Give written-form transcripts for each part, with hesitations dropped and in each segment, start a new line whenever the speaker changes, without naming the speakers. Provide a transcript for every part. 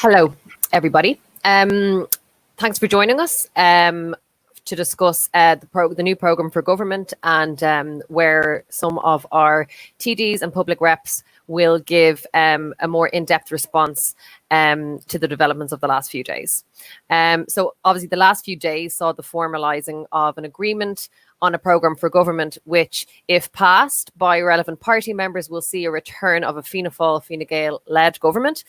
Hello, everybody. Thanks for joining us to discuss the new programme for government and where some of our TDs and public reps will give a more in-depth response to the developments of the last few days. So obviously the last few days saw the formalising of an agreement on a programme for government, which, if passed by relevant party members, will see a return of a Fianna Fáil, Fine Gael-led government,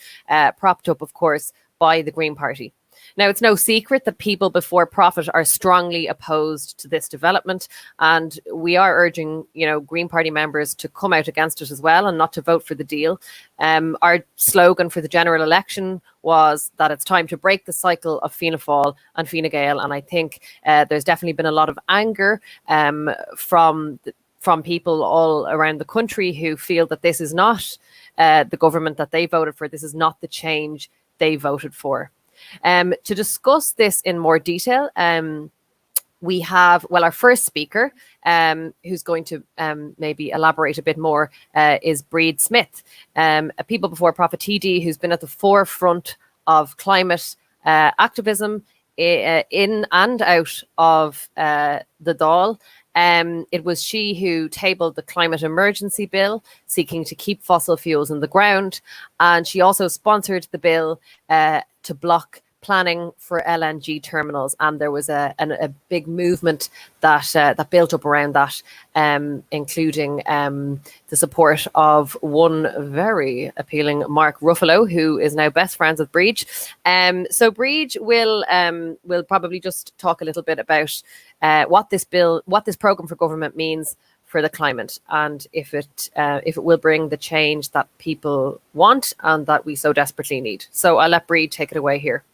propped up, of course, by the Green Party. Now, it's no secret that people before profit are strongly opposed to this development, and we are urging, Green Party members to come out against it as well and not to vote for the deal. Our slogan for the general election was that it's time to break the cycle of Fianna Fáil and Fine Gael, and I think there's definitely been a lot of anger from people all around the country who feel that this is not the government that they voted for. This is not the change they voted for. To discuss this in more detail, we have, our first speaker, who's going to maybe elaborate a bit more, is Brid Smith, a People Before Profit TD who's been at the forefront of climate activism in and out of the Dáil. It was she who tabled the climate emergency bill, seeking to keep fossil fuels in the ground, and she also sponsored the bill to block planning for LNG terminals, and there was a big movement that built up around that, including the support of one very appealing Mark Ruffalo, who is now best friends with Bríd. So Bríd will probably just talk a little bit about what this programme for government means for the climate, and if it will bring the change that people want and that we so desperately need. So I'll let Bríd take it away here.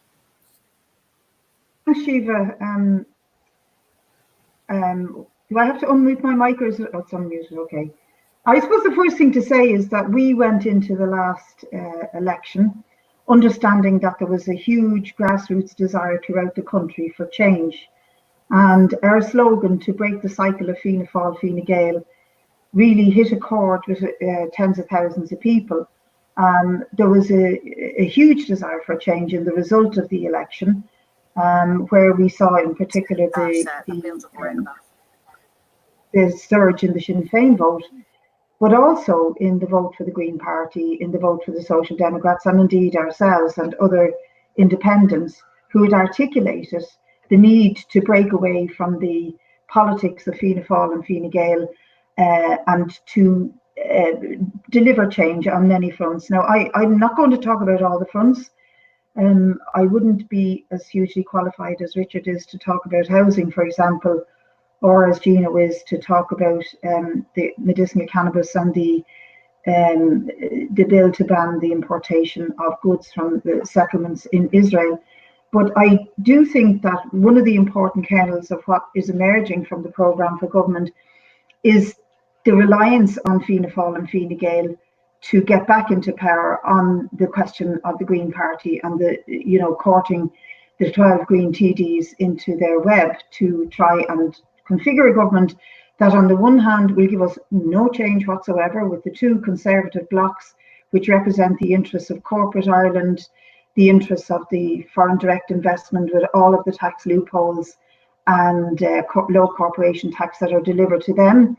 Thanks, Shiva. Do I have to unmute my mic, or is it? Oh, it's unmuted. Okay. I suppose the first thing to say is that we went into the last election understanding that there was a huge grassroots desire throughout the country for change. And our slogan, to break the cycle of Fianna Fáil, Fine Gael, really hit a chord with tens of thousands of people. There was a huge desire for change in the result of the election, where we saw in particular the surge in the Sinn Féin vote, but also in the vote for the Green Party, in the vote for the Social Democrats, and indeed ourselves and other independents who had articulated the need to break away from the politics of Fianna Fáil and Fine Gael and to deliver change on many fronts. Now, I'm not going to talk about all the fronts. I wouldn't be as hugely qualified as Richard is to talk about housing, for example, or as Gino is to talk about the medicinal cannabis and the bill to ban the importation of goods from the settlements in Israel. But I do think that one of the important kernels of what is emerging from the programme for government is the reliance on Fianna Fáil and Fine Gael to get back into power on the question of the Green Party and the, courting the 12 Green TDs into their web to try and configure a government that on the one hand will give us no change whatsoever, with the two Conservative blocs which represent the interests of corporate Ireland, the interests of the foreign direct investment with all of the tax loopholes and low corporation tax that are delivered to them,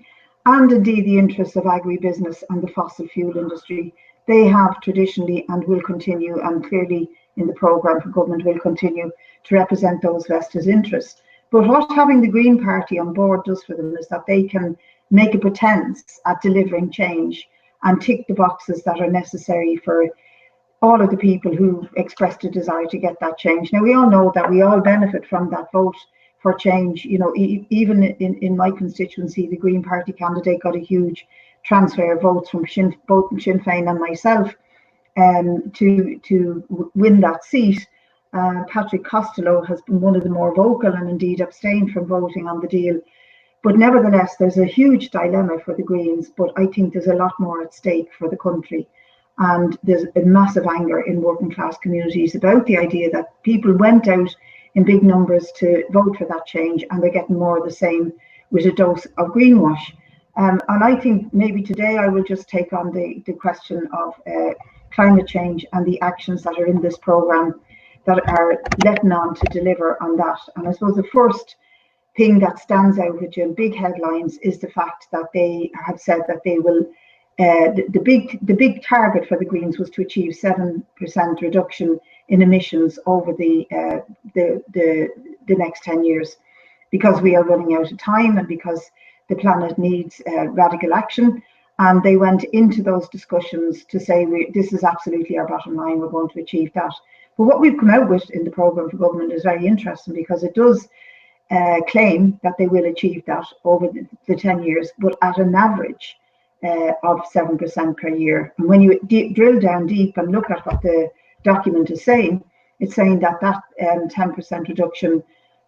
and indeed the interests of agribusiness and the fossil fuel industry. They have traditionally and will continue, and clearly in the programme for government will continue to represent those vested interests. But what having the Green Party on board does for them is that they can make a pretense at delivering change and tick the boxes that are necessary for all of the people who expressed a desire to get that change. Now, we all know that we all benefit from that vote for change. Even in my constituency, the Green Party candidate got a huge transfer of votes from both Sinn Féin and myself to win that seat. Patrick Costello has been one of the more vocal and indeed abstained from voting on the deal. But nevertheless, there's a huge dilemma for the Greens, but I think there's a lot more at stake for the country. And there's a massive anger in working class communities about the idea that people went out in big numbers to vote for that change, and they're getting more of the same with a dose of greenwash. And I think maybe today I will just take on the question of climate change and the actions that are in this programme that are letting on to deliver on that. And I suppose the first thing that stands out with you in big headlines is the fact that they have said that they will, the big target for the Greens was to achieve 7% reduction in emissions over the next 10 years, because we are running out of time and because the planet needs radical action. And they went into those discussions to say, this is absolutely our bottom line, we're going to achieve that. But what we've come out with in the programme for government is very interesting, because it does claim that they will achieve that over the 10 years, but at an average of 7% per year. And when you drill down deep and look at what the document is saying, it's saying that 10% reduction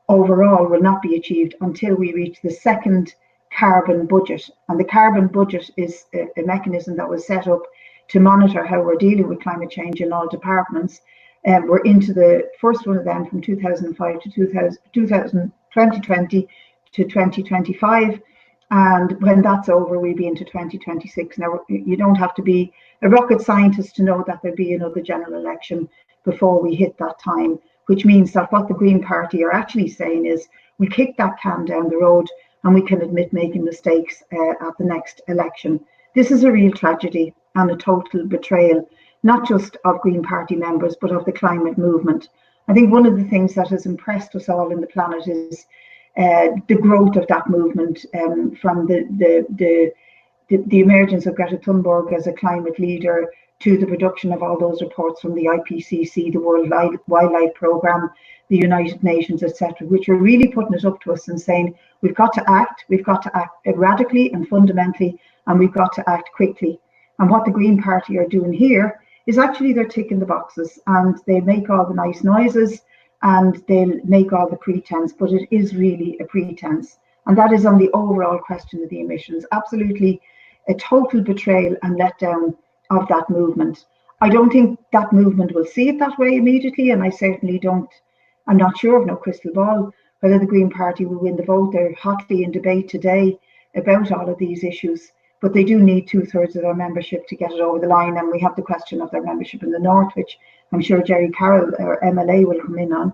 overall will not be achieved until we reach the second carbon budget. And the carbon budget is a mechanism that was set up to monitor how we're dealing with climate change in all departments. We're into the first one of them from 2005 to 2020 to 2025. And when that's over, we'll be into 2026. Now, you don't have to be a rocket scientist to know that there'll be another general election before we hit that time, which means that what the Green Party are actually saying is we kick that can down the road and we can admit making mistakes at the next election. This is a real tragedy and a total betrayal, not just of Green Party members, but of the climate movement. I think one of the things that has impressed us all in the planet is the growth of that movement, from the emergence of Greta Thunberg as a climate leader to the production of all those reports from the IPCC, the World Wildlife Programme, the United Nations, etc., which are really putting it up to us and saying we've got to act radically and fundamentally, and we've got to act quickly. And what the Green Party are doing here is actually they're ticking the boxes, and they make all the nice noises and they'll make all the pretense, but it is really a pretense. And that is on the overall question of the emissions. Absolutely a total betrayal and letdown of that movement. I don't think that movement will see it that way immediately, and I certainly don't. I'm not sure, of no crystal ball, whether the Green Party will win the vote. They're hotly in debate today about all of these issues, but they do need 2/3 of their membership to get it over the line. And we have the question of their membership in the North, which I'm sure Gerry Carroll or MLA will come in on.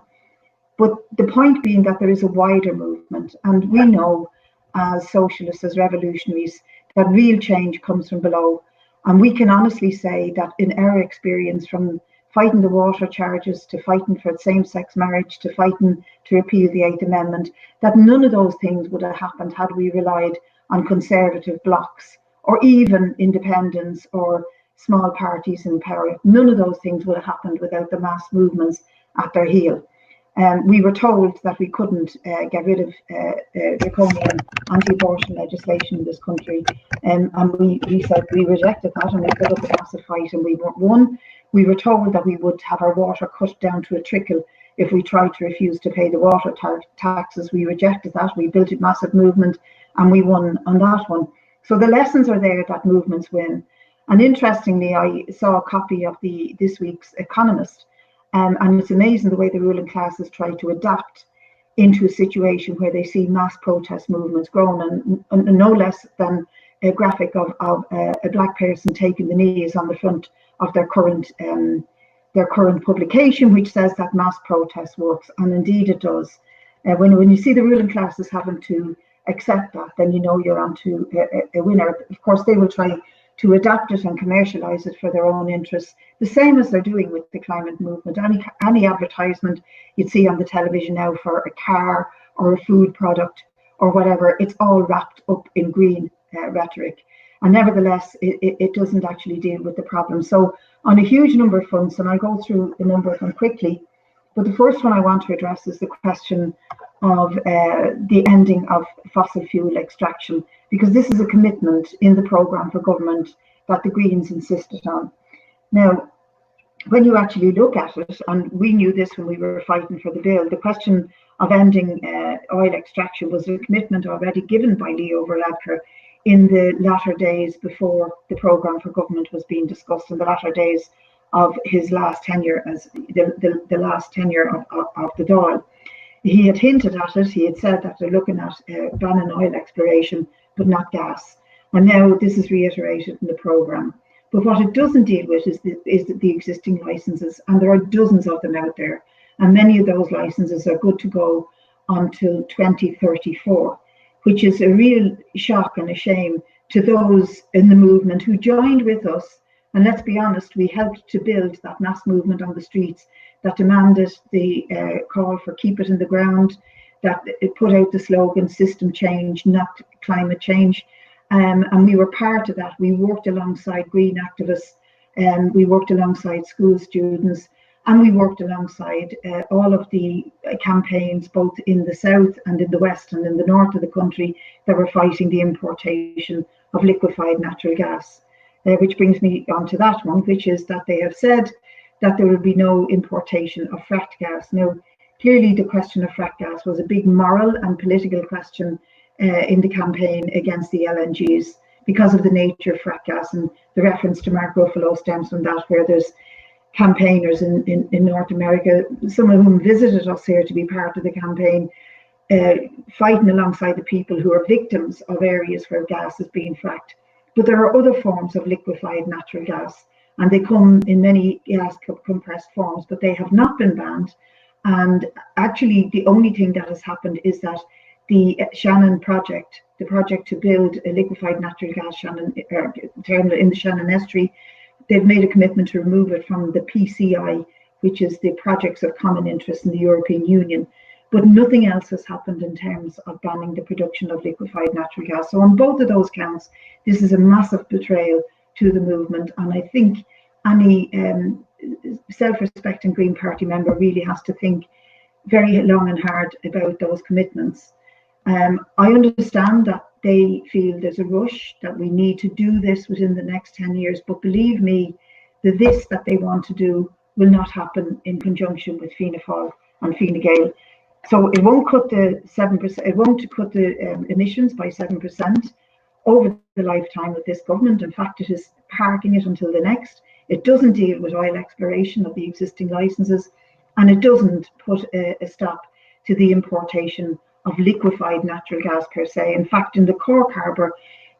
But the point being that there is a wider movement, and we know as socialists, as revolutionaries, that real change comes from below. And we can honestly say that in our experience, from fighting the water charges to fighting for same-sex marriage to fighting to repeal the 8th Amendment, that none of those things would have happened had we relied on conservative blocs or even independents or small parties in power. None of those things would have happened without the mass movements at their heel. We were told that we couldn't get rid of draconian anti-abortion legislation in this country, and we said we rejected that, and we put up a massive fight, and we won. We were told that we would have our water cut down to a trickle if we tried to refuse to pay the water taxes. We rejected that. We built a massive movement, and we won on that one. So the lessons are there that movements win. And interestingly, I saw a copy of this week's Economist. And it's amazing the way the ruling classes try to adapt into a situation where they see mass protest movements growing, and no less than a graphic of a black person taking the knee is on the front of their current publication, which says that mass protest works, and indeed it does. When you see the ruling classes having to accept that, then you know you're onto a winner. Of course, they will try to adapt it and commercialize it for their own interests, the same as they're doing with the climate movement. Any advertisement you'd see on the television now for a car or a food product or whatever, it's all wrapped up in green rhetoric. And nevertheless, it doesn't actually deal with the problem. So on a huge number of fronts, and I'll go through a number of them quickly, but the first one I want to address is the question of the ending of fossil fuel extraction, because this is a commitment in the programme for government that the Greens insisted on. Now, when you actually look at it, and we knew this when we were fighting for the bill, the question of ending oil extraction was a commitment already given by Leo Varadkar in the latter days before the programme for government was being discussed, in the latter days of his last tenure as the last tenure of the Dáil. He had hinted at it. He had said that they're looking at banning oil exploration, but not gas. And now this is reiterated in the programme. But what it doesn't deal with is the existing licenses, and there are dozens of them out there, and many of those licenses are good to go until 2034, which is a real shock and a shame to those in the movement who joined with us. And let's be honest, we helped to build that mass movement on the streets that demanded the call for keep it in the ground, that it put out the slogan system change, not climate change. And we were part of that. We worked alongside green activists, we worked alongside school students, and we worked alongside all of the campaigns, both in the south and in the west and in the north of the country, that were fighting the importation of liquefied natural gas. Which brings me on to that one, which is that they have said that there will be no importation of fracked gas. Now, clearly the question of fracked gas was a big moral and political question in the campaign against the LNGs because of the nature of fracked gas, and the reference to Mark Ruffalo stems from that, where there's campaigners in North America, some of whom visited us here to be part of the campaign, fighting alongside the people who are victims of areas where gas is being fracked. But there are other forms of liquefied natural gas, and they come in many gas compressed forms, but they have not been banned. And actually, the only thing that has happened is that the Shannon project, the project to build a liquefied natural gas terminal in the Shannon estuary, they've made a commitment to remove it from the PCI, which is the projects of common interest in the European Union. But nothing else has happened in terms of banning the production of liquefied natural gas. So on both of those counts, this is a massive betrayal to the movement. And I think any self-respecting Green Party member really has to think very long and hard about those commitments. I understand that they feel there's a rush, that we need to do this within the next 10 years. But believe me, this that they want to do will not happen in conjunction with Fianna Fáil and Fine Gael. So it won't cut the 7%. It won't cut the emissions by 7% over the lifetime of this government. In fact, it is parking it until the next. It doesn't deal with oil exploration of the existing licenses, and it doesn't put a stop to the importation of liquefied natural gas per se. In fact, in the Cork Harbour,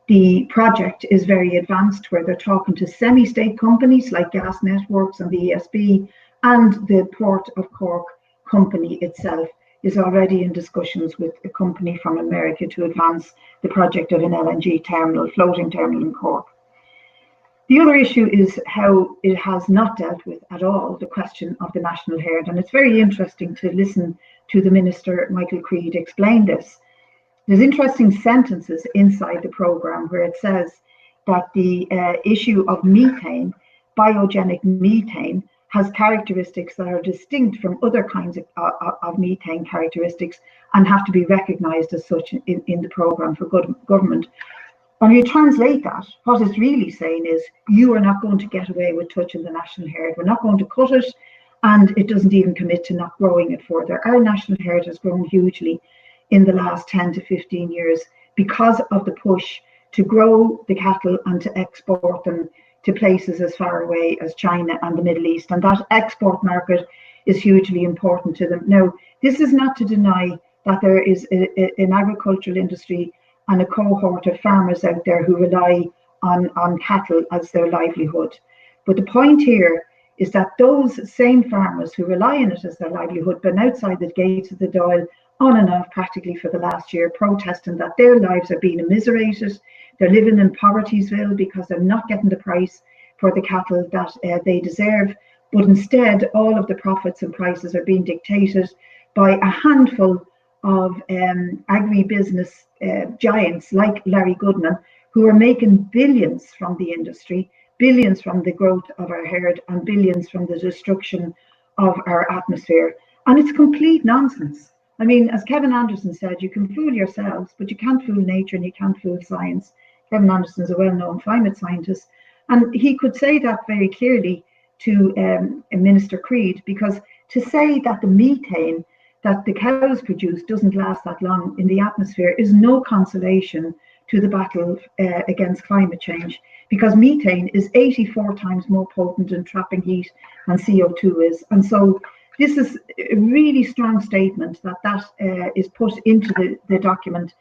the project is very advanced, where they're talking to semi-state companies like Gas Networks and the ESB, and the Port of Cork company itself is already in discussions with a company from America to advance the project of an LNG terminal, floating terminal in Cork. The other issue is how it has not dealt with at all the question of the national herd, and it's very interesting to listen to the Minister, Michael Creed, explain this. There's interesting sentences inside the programme where it says that the issue of methane, biogenic methane, has characteristics that are distinct from other kinds of methane characteristics and have to be recognised as such in the programme for government. When you translate that, what it's really saying is, you are not going to get away with touching the national herd. We're not going to cut it, and it doesn't even commit to not growing it further. Our national herd has grown hugely in the last 10 to 15 years because of the push to grow the cattle and to export them to places as far away as China and the Middle East. And that export market is hugely important to them. Now, this is not to deny that there is an agricultural industry and a cohort of farmers out there who rely on cattle as their livelihood. But the point here is that those same farmers who rely on it as their livelihood been outside the gates of the Dáil on and off practically for the last year, protesting that their lives are being immiserated. They're living in Povertysville because they're not getting the price for the cattle that they deserve. But instead, all of the profits and prices are being dictated by a handful of agribusiness giants like Larry Goodman, who are making billions from the industry, billions from the growth of our herd, and billions from the destruction of our atmosphere. And it's complete nonsense. I mean, as Kevin Anderson said, you can fool yourselves, but you can't fool nature and you can't fool science. Kevin Anderson is a well-known climate scientist, and he could say that very clearly to Minister Creed, because to say that the methane that the cows produce doesn't last that long in the atmosphere is no consolation to the battle against climate change, because methane is 84 times more potent in trapping heat than CO2 is. And so this is a really strong statement that is put into the document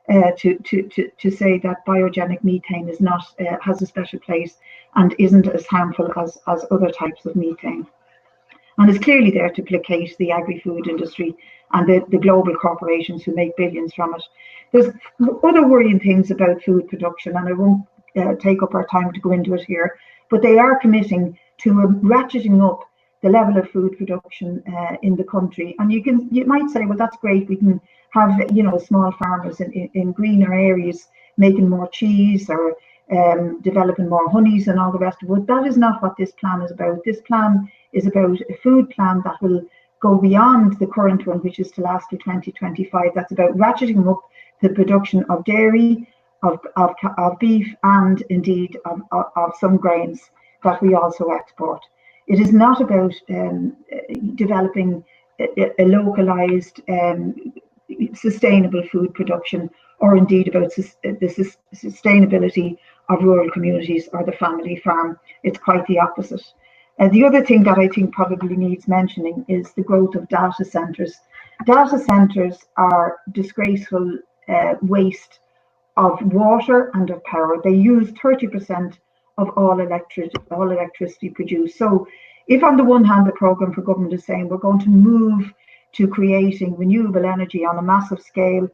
to say that biogenic methane is not has a special place and isn't as harmful as other types of methane, and is clearly there to placate the agri-food industry and the global corporations who make billions from it. There's other worrying things about food production, and I won't take up our time to go into it here, but they are committing to ratcheting up the level of food production in the country. And you might say, well, that's great. We can have small farmers in greener areas making more cheese or developing more honeys and all the rest of it. But that is not what this plan is about. This plan is about a food plan that will go beyond the current one, which is to last to 2025. That's about ratcheting up the production of dairy, of beef, and indeed of some grains that we also export. It is not about developing a localized, sustainable food production, or indeed about the sustainability of rural communities or the family farm. It's quite the opposite. The other thing that I think probably needs mentioning is the growth of data centres. Data centres are disgraceful waste of water and of power. They use 30% of all electricity produced. So if on the one hand the programme for government is saying we're going to move to creating renewable energy on a massive scale,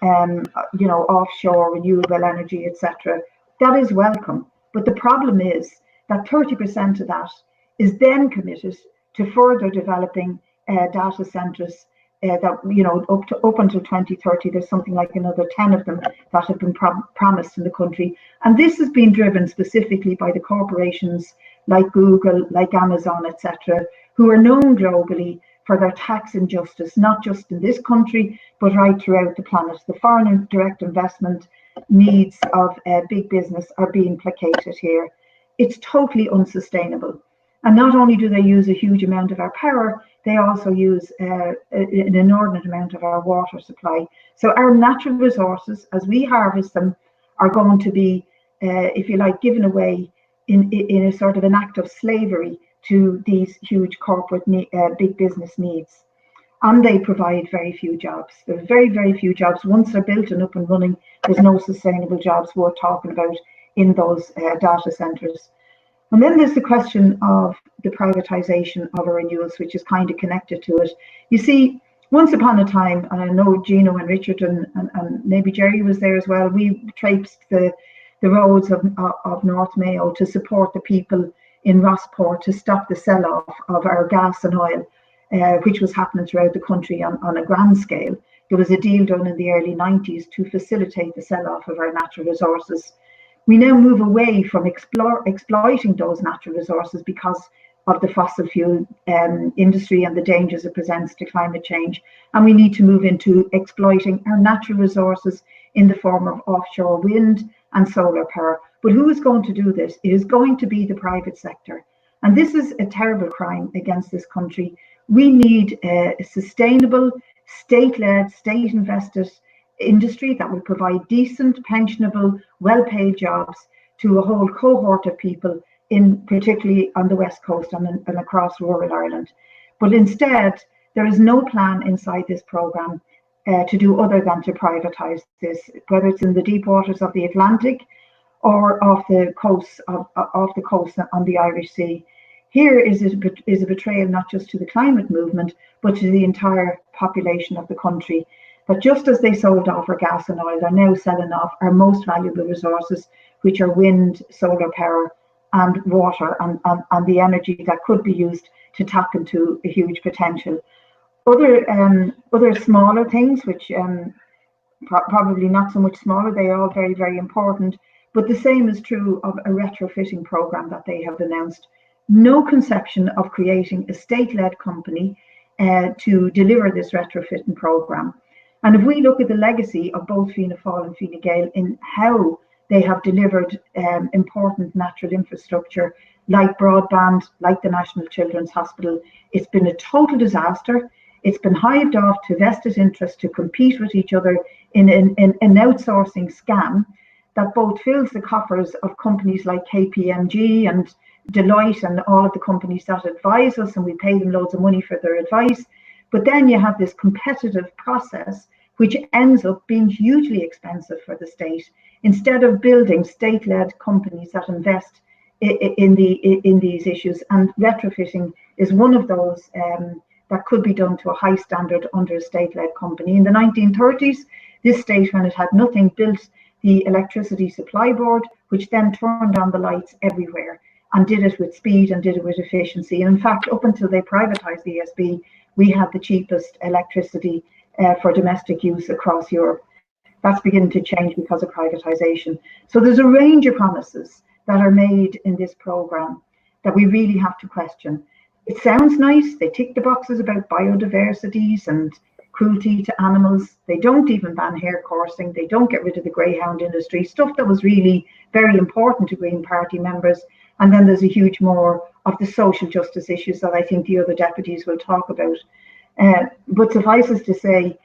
offshore renewable energy, etc., that is welcome. But the problem is that 30% of that is then committed to further developing data centres that, up until 2030, there's something like another 10 of them that have been promised in the country. And this has been driven specifically by the corporations like Google, like Amazon, etc., who are known globally for their tax injustice, not just in this country, but right throughout the planet. The foreign and direct investment needs of big business are being placated here. It's totally unsustainable. And not only do they use a huge amount of our power, they also use an inordinate amount of our water supply. So our natural resources, as we harvest them, are going to be, if you like, given away in a sort of an act of slavery to these huge corporate big business needs. And they provide very few jobs. There are very, very few jobs. Once they're built and up and running, there's no sustainable jobs worth talking about in those data centres. And then there's the question of the privatisation of our renewals, which is kind of connected to it. You see, once upon a time, and I know Gino and Richard and maybe Gerry was there as well, we traipsed the roads of North Mayo to support the people in Rossport to stop the sell-off of our gas and oil, which was happening throughout the country on a grand scale. There was a deal done in the early 90s to facilitate the sell-off of our natural resources. We now move away from exploiting those natural resources because of the fossil fuel industry and the dangers it presents to climate change. And we need to move into exploiting our natural resources in the form of offshore wind and solar power. But who is going to do this? It is going to be the private sector. And this is a terrible crime against this country. We need a sustainable, state-led, state-invested industry that will provide decent, pensionable, well-paid jobs to a whole cohort of people, particularly on the West Coast and across rural Ireland. But instead, there is no plan inside this programme to do other than to privatise this, whether it's in the deep waters of the Atlantic or off the coast on the Irish Sea. Here is a betrayal not just to the climate movement, but to the entire population of the country. But just as they sold off our gas and oil, they're now selling off our most valuable resources, which are wind, solar power, and water, and the energy that could be used to tap into a huge potential. Other smaller things, which probably not so much smaller, they are all very, very important. But the same is true of a retrofitting programme that they have announced. No conception of creating a state-led company to deliver this retrofitting programme. And if we look at the legacy of both Fianna Fáil and Fine Gael in how they have delivered important natural infrastructure like broadband, like the National Children's Hospital, it's been a total disaster. It's been hived off to vested interests to compete with each other in an outsourcing scam that both fills the coffers of companies like KPMG and Deloitte and all of the companies that advise us, and we pay them loads of money for their advice. But then you have this competitive process which ends up being hugely expensive for the state. Instead of building state-led companies that invest in these issues, and retrofitting is one of those that could be done to a high standard under a state-led company. In the 1930s, this state, when it had nothing, built the electricity supply board, which then turned on the lights everywhere and did it with speed and did it with efficiency. And in fact, up until they privatized the ESB, we had the cheapest electricity for domestic use across Europe. That's beginning to change because of privatization. So there's a range of promises that are made in this program that we really have to question. It sounds nice. They tick the boxes about biodiversities and cruelty to animals. They don't even ban hair coursing. They don't get rid of the greyhound industry, stuff that was really very important to Green Party members. And then there's a huge more of the social justice issues that I think the other deputies will talk about. But suffices to say,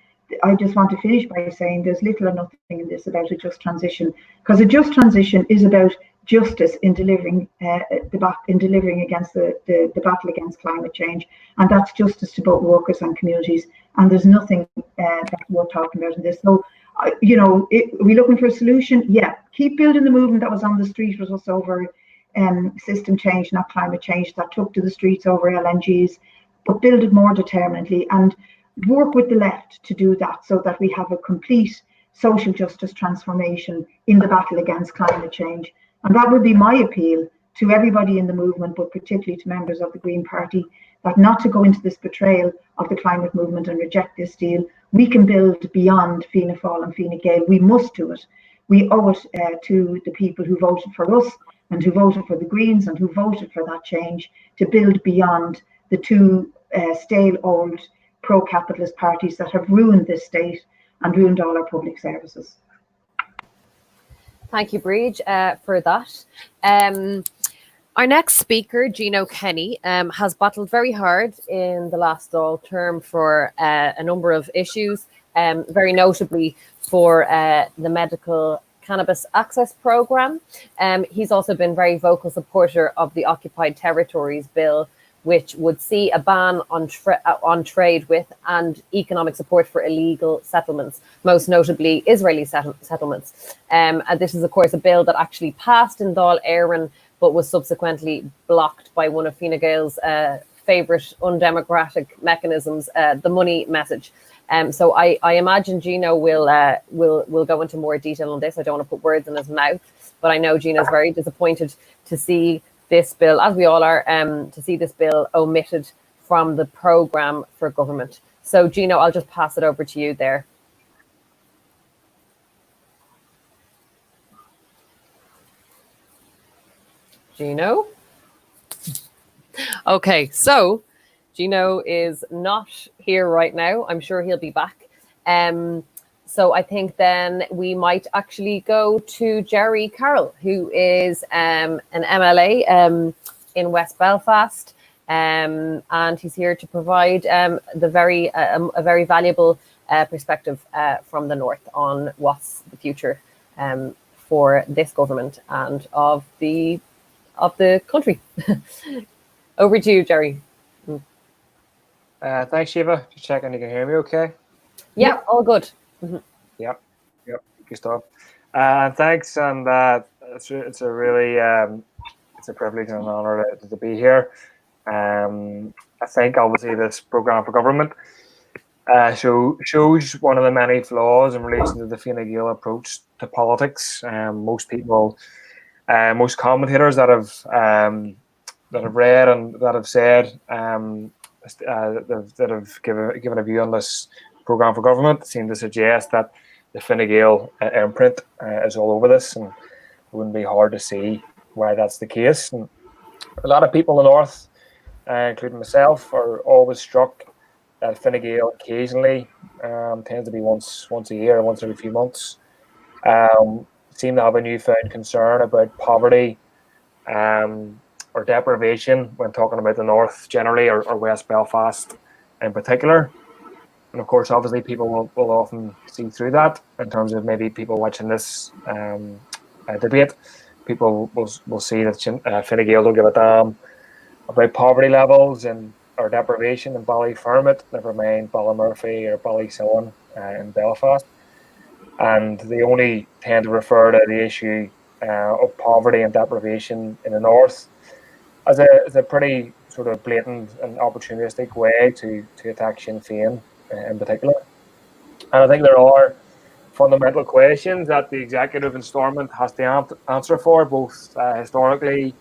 I just want to finish by saying there's little or nothing in this about a just transition, because a just transition is about justice in delivering against the battle against climate change, and that's justice to both workers and communities. And there's nothing that we're talking about in this. So, are we looking for a solution? Yeah, keep building the movement that was on the street with us over system change, not climate change, that took to the streets over LNGs, but build it more determinedly and work with the left to do that, so that we have a complete social justice transformation in the battle against climate change. And that would be my appeal to everybody in the movement, but particularly to members of the Green Party, that not to go into this betrayal of the climate movement and reject this deal. We can build beyond Fianna Fáil and Fine Gael. We must do it. We owe it to the people who voted for us and who voted for the Greens and who voted for that change, to build beyond the two stale old pro-capitalist parties that have ruined this state and ruined all our public services.
Thank you, Bríd, for that. Our next speaker, Gino Kenny, has battled very hard in the last Dáil term for a number of issues, very notably for the medical cannabis access programme. He's also been very vocal supporter of the Occupied Territories Bill, which would see a ban on trade with and economic support for illegal settlements, most notably Israeli settlements. And this is, of course, a bill that actually passed in Dáil Éireann, but was subsequently blocked by one of Fine Gael's favourite undemocratic mechanisms, the money message. So I imagine Gino will go into more detail on this. I don't want to put words in his mouth, but I know Gino's very disappointed to see this bill, as we all are, to see this bill omitted from the programme for government. So, Gino, I'll just pass it over to you there. Gino? Okay, so Gino is not here right now. I'm sure he'll be back. So I think then we might actually go to Gerry Carroll, who is an MLA in West Belfast, and he's here to provide a very valuable perspective from the north on what's the future for this government and of the country. Over to you, Gerry.
Thanks, Shiva. Just checking you can hear me okay.
Yeah, all good. Mm-hmm.
Yep, good stuff. Thanks, and it's a really it's a privilege and an honour to be here. I think obviously this programme for government shows one of the many flaws in relation to the Fine Gael approach to politics. Most people, most commentators that have read and that have said that have given a view on this programme for government seem to suggest that the Fine Gael imprint is all over this, and it wouldn't be hard to see why that's the case. And a lot of people in the north, including myself, are always struck that Fine Gael occasionally tends to be once a year, once every few months, seem to have a newfound concern about poverty or deprivation when talking about the north generally, or West Belfast in particular. And of course, obviously, people will often see through that in terms of maybe people watching this debate. People will see that Fine Gael don't give a damn about poverty levels or deprivation in Ballyfermot, never mind Ballymurphy or Ballysillin in Belfast, and they only tend to refer to the issue of poverty and deprivation in the north as a pretty sort of blatant and opportunistic way to attack Sinn Féin in particular. And I think there are fundamental questions that the executive in Stormont has to answer for, both historically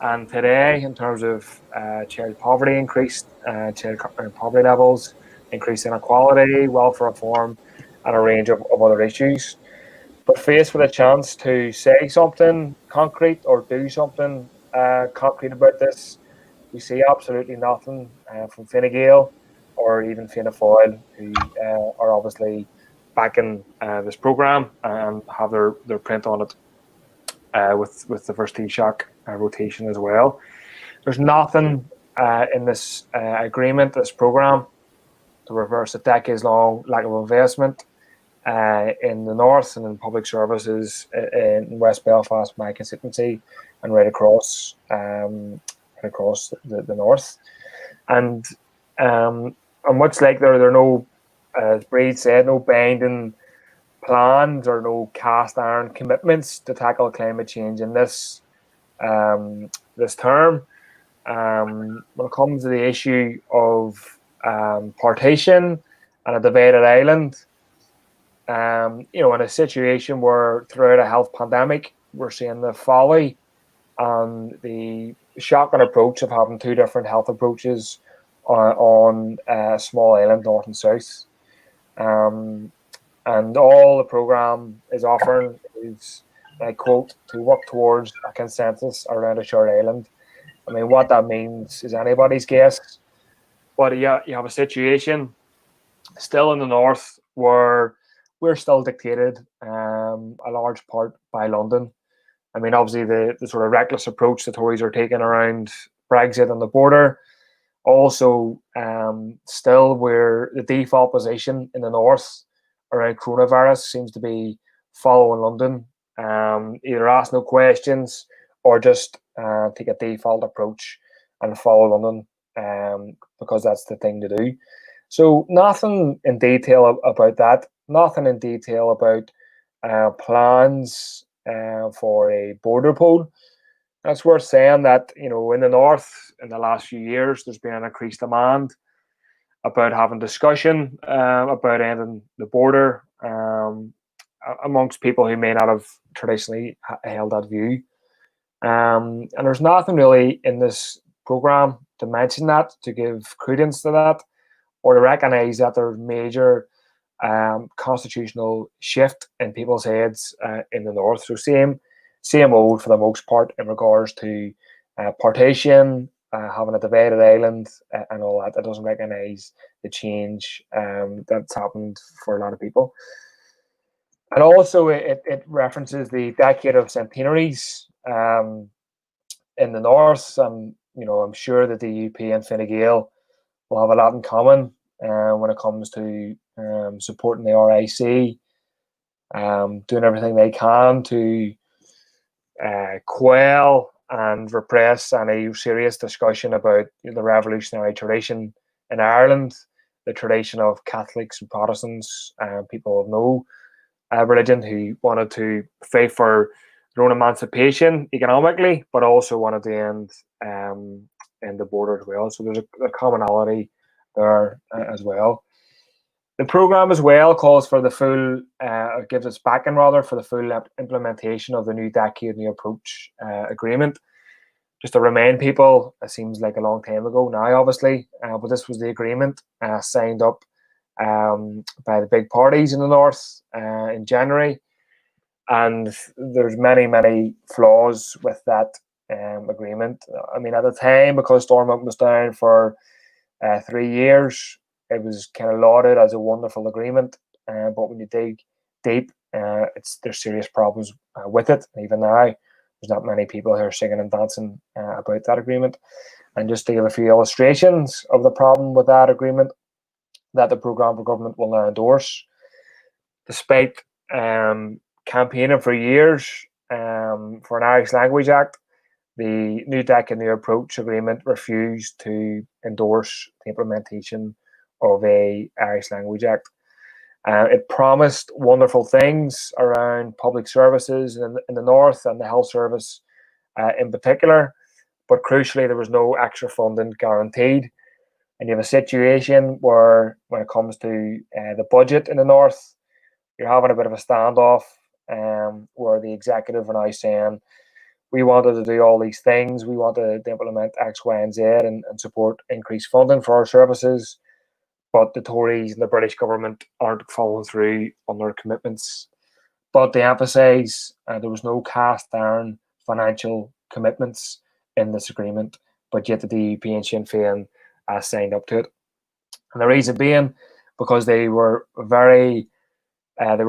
and today, in terms of child poverty increased, child poverty levels, increased inequality, welfare reform, and a range of other issues. But faced with a chance to say something concrete or do something concrete about this, we see absolutely nothing from Fine Gael or even Fianna Fáil, who are obviously backing this programme and have their print on it with the first Taoiseach rotation as well. There's nothing in this agreement, this programme, to reverse a decades-long lack of investment in the north and in public services in West Belfast, my constituency, and right across the north. And much like there are no, as Bríd said, no binding plans or no cast iron commitments to tackle climate change in this term. When it comes to the issue of partition and a divided island, in a situation where throughout a health pandemic, we're seeing the folly and the shotgun approach of having two different health approaches on a small island, north and south. And all the programme is offering is, I quote, to work towards a consensus around a shared island. I mean, what that means is anybody's guess. But you have a situation still in the north where we're still dictated a large part by London. I mean, obviously the sort of reckless approach the Tories are taking around Brexit and the border. Also, still where the default position in the north around coronavirus seems to be following London. Either ask no questions or just take a default approach and follow London because that's the thing to do. So nothing in detail about that. Nothing in detail about plans for a border poll. That's worth saying that, in the north in the last few years, there's been an increased demand about having discussion about ending the border amongst people who may not have traditionally held that view. And there's nothing really in this programme to mention that, to give credence to that, or to recognise that there's major constitutional shift in people's heads in the north. So same old for the most part in regards to partition, having a divided island and all that. That doesn't recognise the change that's happened for a lot of people. And also it references the decade of centenaries in the north. And, I'm sure that the UP and Fine Gael will have a lot in common when it comes to supporting the RIC, doing everything they can to quell and repress any serious discussion about the revolutionary tradition in Ireland, the tradition of Catholics and Protestants, people of no religion who wanted to fight for their own emancipation economically, but also wanted to end the border as well. So there's a commonality there as well. The programme as well calls for the full, gives its backing rather, for the full implementation of the new decade, new approach agreement. Just to remind people, it seems like a long time ago now, obviously, but this was the agreement signed up by the big parties in the north in January. And there's many flaws with that agreement. I mean, at the time, because Stormont was down for 3 years, it was kind of lauded as a wonderful agreement, but when you dig deep, there's serious problems with it. Even now, there's not many people who are singing and dancing about that agreement. And just to give a few illustrations of the problem with that agreement that the Programme for Government will now endorse, despite campaigning for years for an Irish Language Act, the New Decade New Approach Agreement refused to endorse the implementation of a Irish Language Act. It promised wonderful things around public services in the north and the health service in particular, but crucially there was no extra funding guaranteed. And you have a situation where, when it comes to the budget in the north, you're having a bit of a standoff, where the executive are now saying, we wanted to do all these things, we wanted to implement X, Y, and Z and support increased funding for our services, but the Tories and the British government aren't following through on their commitments. But they emphasise there was no cast iron financial commitments in this agreement, but yet the DUP and Sinn Féin signed up to it. And the reason being, because they were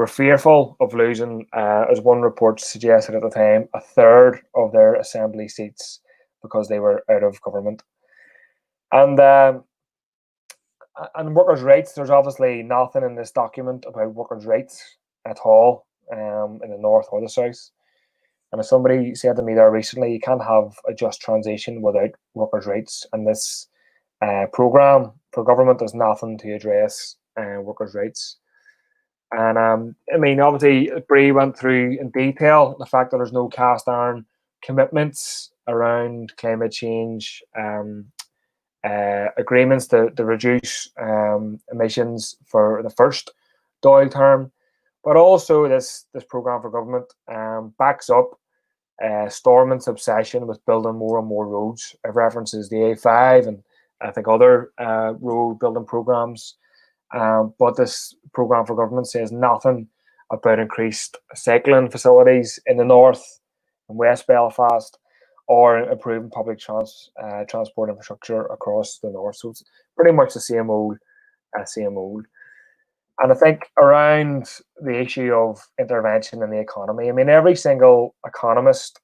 fearful of losing, as one report suggested at the time, a third of their assembly seats because they were out of government. And workers' rights, there's obviously nothing in this document about workers' rights at all, in the north or the south. And as somebody said to me there recently, you can't have a just transition without workers' rights. And this programme for government does nothing to address workers' rights. And I mean, obviously, Bríd went through in detail the fact that there's no cast iron commitments around climate change, agreements to reduce emissions for the first Dáil term, but also this programme for government backs up Stormont's obsession with building more and more roads. It references the A5 and I think other road building programmes, but this programme for government says nothing about increased cycling facilities in the north and West Belfast, or improving public transport infrastructure across the north. So it's pretty much the same old. And I think around the issue of intervention in the economy, I mean, every single economist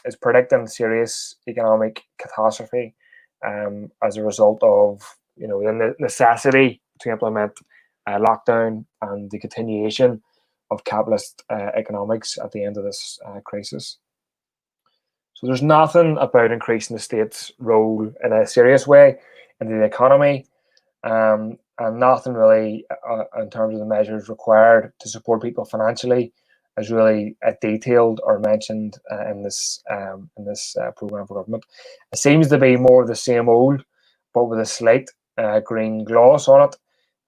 is predicting serious economic catastrophe as a result of, the necessity to implement lockdown and the continuation of capitalist economics at the end of this crisis. So there's nothing about increasing the state's role in a serious way in the economy, and nothing really in terms of the measures required to support people financially is really detailed or mentioned in this programme for government. It seems to be more of the same old, but with a slight green gloss on it.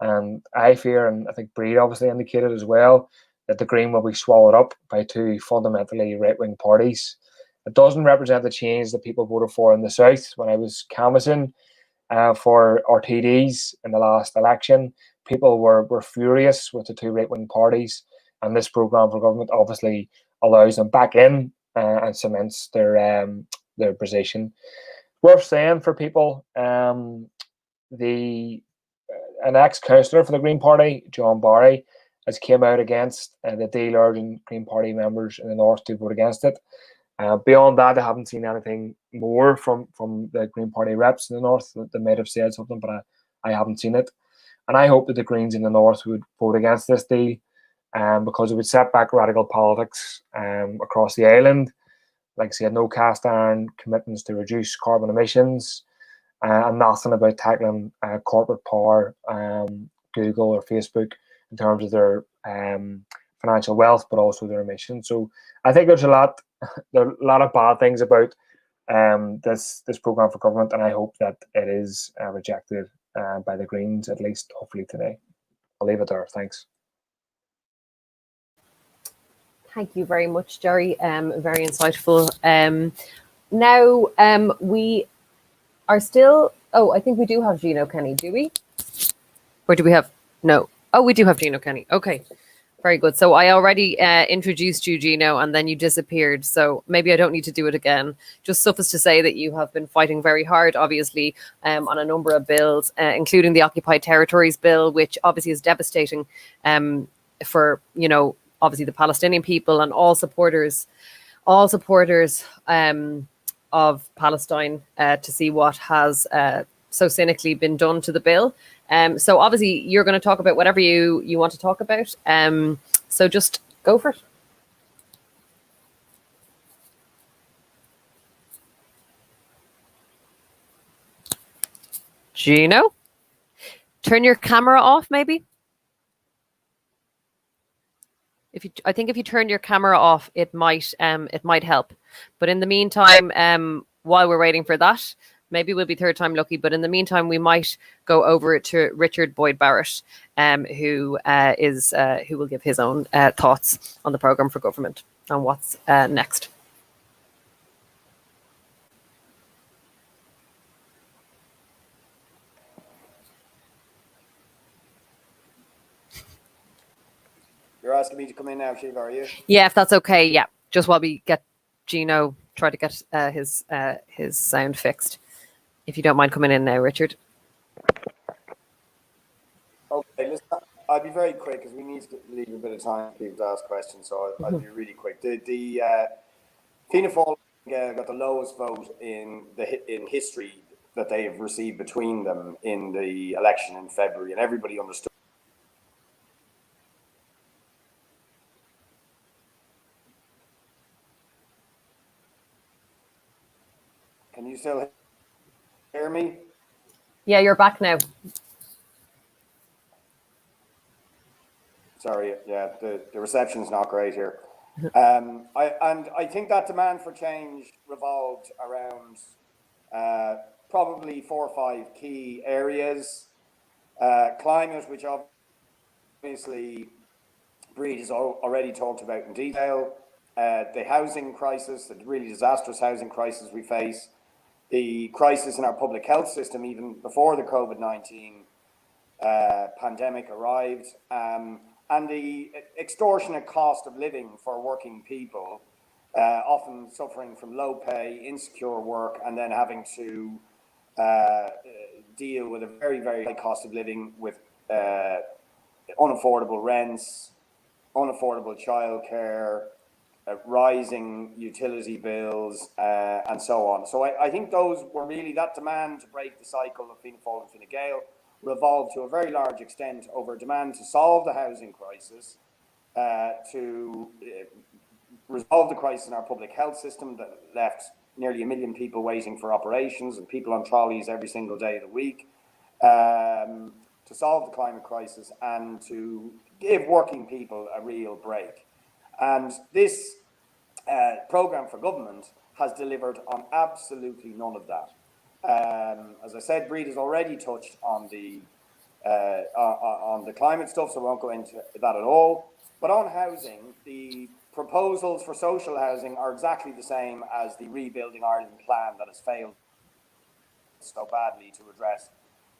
And I fear, and I think Bríd obviously indicated as well, that the green will be swallowed up by two fundamentally right-wing parties. It doesn't represent the change that people voted for in the south. When I was canvassing for our TDs in the last election, people were furious with the two right-wing parties, and this programme for government obviously allows them back in and cements their position. Worth saying for people, an ex-councillor for the Green Party, John Barrett, has came out against the deal, urging Green Party members in the north to vote against it. Beyond that, I haven't seen anything more from the Green Party reps in the north. They might have said something, but I haven't seen it. And I hope that the Greens in the north would vote against this deal, because it would set back radical politics across the island. Like I said, no cast iron commitments to reduce carbon emissions, and nothing about tackling corporate power, Google or Facebook, in terms of their financial wealth, but also their emissions. So I think there are a lot of bad things about this programme for government, and I hope that it is rejected by the Greens, at least hopefully today. I'll leave it there. Thanks.
Thank you very much, Gerry. Very insightful. Now we are still. Oh, I think we do have Gino Kenny. Do we? Or do we have? No. Oh, we do have Gino Kenny. Okay. Very good. So I already introduced you, Gino, and then you disappeared. So maybe I don't need to do it again. Just suffice to say that you have been fighting very hard, obviously, on a number of bills, including the Occupied Territories Bill, which obviously is devastating for, obviously the Palestinian people and all supporters of Palestine to see what has so cynically been done to the bill. So obviously you're going to talk about whatever you want to talk about. So just go for it. Gino, turn your camera off, maybe. I think if you turn your camera off, it might help. But in the meantime, while we're waiting for that, maybe we'll be third time lucky. But in the meantime, we might go over to Richard Boyd Barrett, who will give his own thoughts on the programme for government and what's next.
You're asking me to come in now, Shiva, are you?
Yeah, if that's okay. Yeah, just while we get Gino, try to get his sound fixed. If you don't mind coming in now, Richard.
Okay, listen, I'll be very quick because we need to leave a bit of time for people to ask questions, so I'll be really quick. The Fianna Fáil got the lowest vote in history that they have received between them in the election in February, and everybody understood. Can you still hear me?
Yeah, you're back now.
Sorry, yeah, the reception's not great here. I think that demand for change revolved around probably 4 or 5 key areas. Climate, which obviously Bríd has already talked about in detail. The housing crisis, the really disastrous housing crisis we face. The crisis in our public health system, even before the COVID-19 pandemic arrived. And the extortionate cost of living for working people, often suffering from low pay, insecure work, and then having to deal with a very, very high cost of living with unaffordable rents, unaffordable childcare, rising utility bills, and so on. So I think those were really, that demand to break the cycle of Fianna Fáil and Fine Gael revolved to a very large extent over demand to solve the housing crisis, to resolve the crisis in our public health system that left nearly 1 million people waiting for operations and people on trolleys every single day of the week, to solve the climate crisis and to give working people a real break. And this programme for government has delivered on absolutely none of that. As I said, Bríd has already touched on the climate stuff, so I won't go into that at all. But on housing, the proposals for social housing are exactly the same as the Rebuilding Ireland plan that has failed so badly to address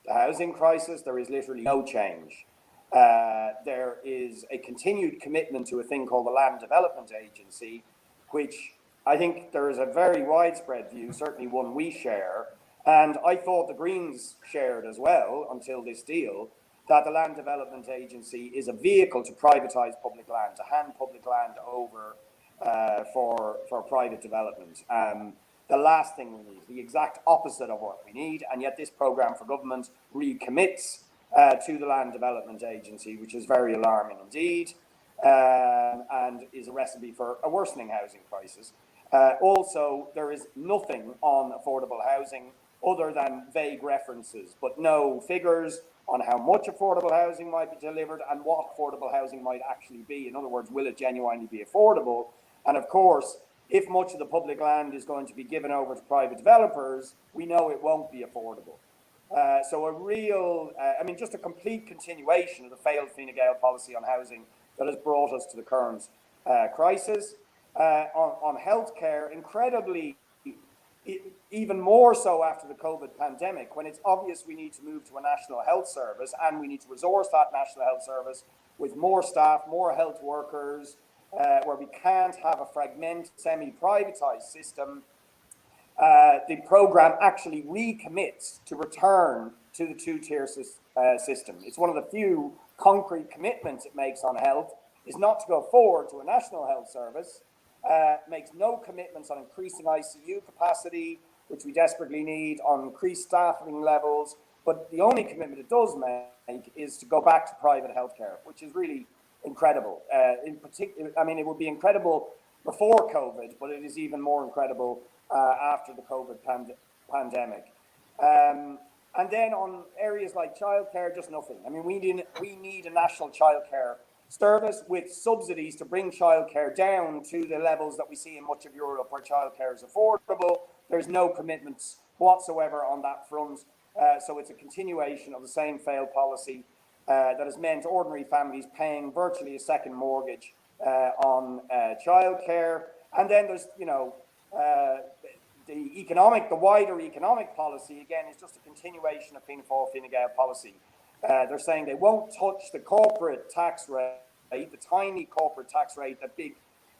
the housing crisis. There is literally no change. There is a continued commitment to a thing called the Land Development Agency, which I think there is a very widespread view, certainly one we share, and I thought the Greens shared as well until this deal, that the Land Development Agency is a vehicle to privatise public land, to hand public land over for private development. The last thing we need, the exact opposite of what we need, and yet this programme for government recommits to the Land Development Agency, which is very alarming indeed, and is a recipe for a worsening housing crisis. Also, there is nothing on affordable housing other than vague references, but no figures on how much affordable housing might be delivered and what affordable housing might actually be. In other words, will it genuinely be affordable? And of course, if much of the public land is going to be given over to private developers, we know it won't be affordable. So a real, just a complete continuation of the failed Fine Gael policy on housing that has brought us to the current crisis. On healthcare, incredibly, even more so after the COVID pandemic, when it's obvious we need to move to a national health service and we need to resource that national health service with more staff, more health workers, where we can't have a fragmented, semi-privatised system. The programme actually recommits to return to the two-tier system. It's one of the few concrete commitments it makes on health, is not to go forward to a national health service, makes no commitments on increasing ICU capacity, which we desperately need, on increased staffing levels, but the only commitment it does make is to go back to private healthcare, which is really incredible. In particular, it would be incredible before COVID, but it is even more incredible after the COVID pandemic. And then on areas like childcare, just nothing. We need a national childcare service with subsidies to bring childcare down to the levels that we see in much of Europe where childcare is affordable. There's no commitments whatsoever on that front. So it's a continuation of the same failed policy that has meant ordinary families paying virtually a second mortgage on childcare. And then there's, the wider economic policy, again, is just a continuation of Fianna Fáil, Fine Gael policy. They're saying they won't touch the corporate tax rate, the tiny corporate tax rate that big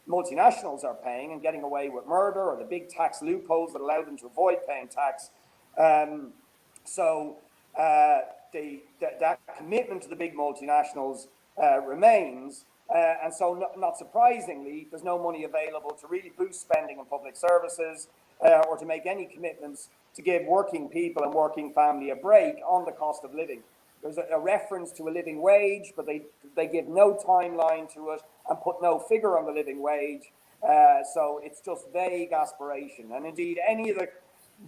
multinationals are paying and getting away with murder, or the big tax loopholes that allow them to avoid paying tax. So that commitment to the big multinationals remains. And so not surprisingly, there's no money available to really boost spending on public services or to make any commitments to give working people and working family a break on the cost of living. There's a reference to a living wage, but they give no timeline to it and put no figure on the living wage. So it's just vague aspiration. And indeed, any of the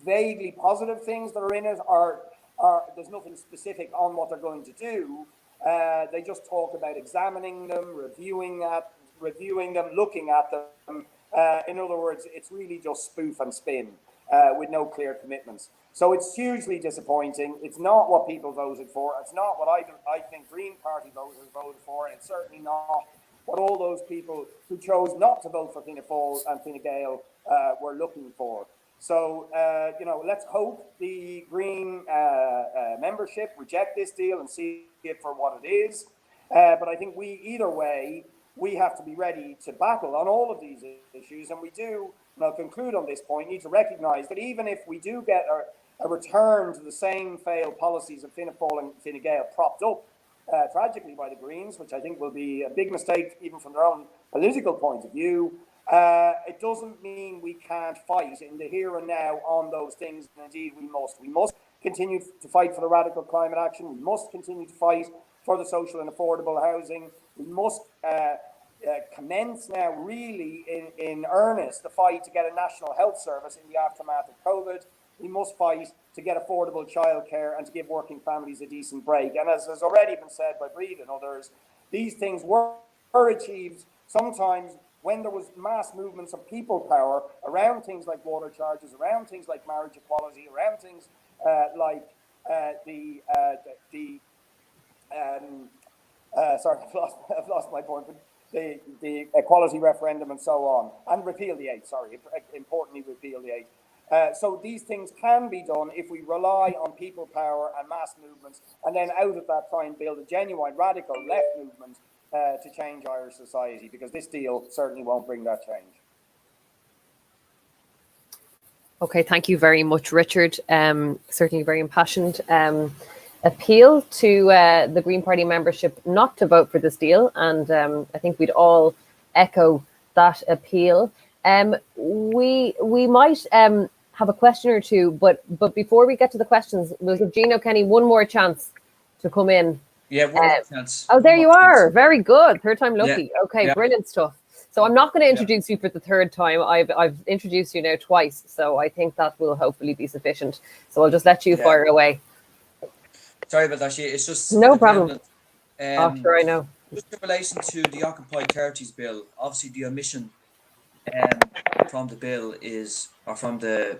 vaguely positive things that are in it are there's nothing specific on what they're going to do. They just talk about examining them, reviewing them, looking at them. In other words, it's really just spoof and spin with no clear commitments. So it's hugely disappointing. It's not what people voted for. It's not what I think Green Party voters voted for. And it's certainly not what all those people who chose not to vote for Fianna Fáil and Fine Gael were looking for. So, let's hope the Green membership reject this deal and see it for what it is. But I think either way, we have to be ready to battle on all of these issues. And we do, and I'll conclude on this point, need to recognise that even if we do get a return to the same failed policies of Fianna Fáil and Fine Gael propped up tragically by the Greens, which I think will be a big mistake even from their own political point of view, it doesn't mean we can't fight in the here and now on those things. And indeed, we must. We must continue to fight for the radical climate action. We must continue to fight for the social and affordable housing. We must commence now really in earnest the fight to get a national health service in the aftermath of COVID. We must fight to get affordable childcare and to give working families a decent break. And as has already been said by Bríd and others, these things were achieved sometimes when there was mass movements of people power around things like water charges, around things like marriage equality, around things like I've lost my point, but the equality referendum and so on, and repeal the 8, importantly repeal the 8. So these things can be done if we rely on people power and mass movements, and then out of that try and build a genuine radical left movement to change Irish society, because this deal certainly won't bring that change.
Okay, thank you very much, Richard. Certainly a very impassioned appeal to the Green Party membership not to vote for this deal, and I think we'd all echo that appeal. We might have a question or two, but before we get to the questions, we'll give Gino Kenny one more chance to come in.
Yeah, one more chance.
Oh, there you are. Very good. Third time lucky.
Yeah.
Okay,
Yeah.
Brilliant stuff. So I'm not going to introduce you for the third time. I've introduced you now twice, so I think that will hopefully be sufficient. So I'll just let you fire away.
Sorry about that. It's just
no problem. Sure, I know.
Just in relation to the Occupied Territories Bill, obviously the omission from the bill from the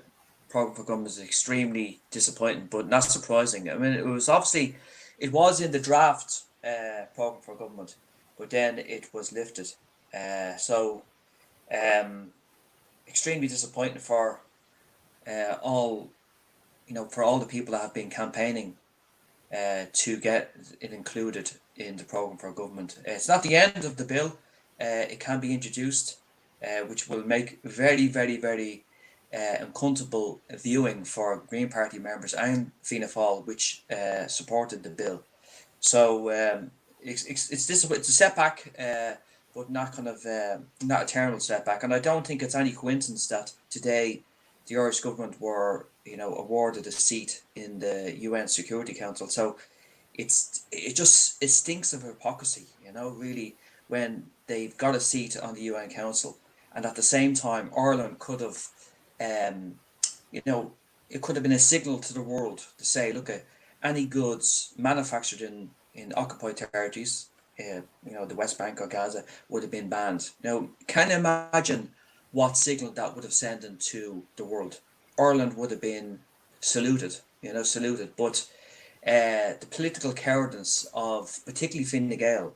programme for government is extremely disappointing, but not surprising. I mean, it was in the draft programme for government, but then it was lifted. Extremely disappointing for all the people that have been campaigning to get it included in the programme for government. It's not the end of the bill. It can be introduced, which will make very, very, very uncomfortable viewing for Green Party members and Fianna Fáil, which supported the bill. So it's a setback, but not not a terrible setback. And I don't think it's any coincidence that today the Irish government were awarded a seat in the UN Security Council. So it stinks of hypocrisy, really, when they've got a seat on the UN Council, and at the same time Ireland could have it could have been a signal to the world to say, look, any goods manufactured in occupied territories the West Bank or Gaza would have been banned. Now, can you imagine what signal that would have sent into the world? Ireland would have been saluted, but the political cowardice of particularly Fine Gael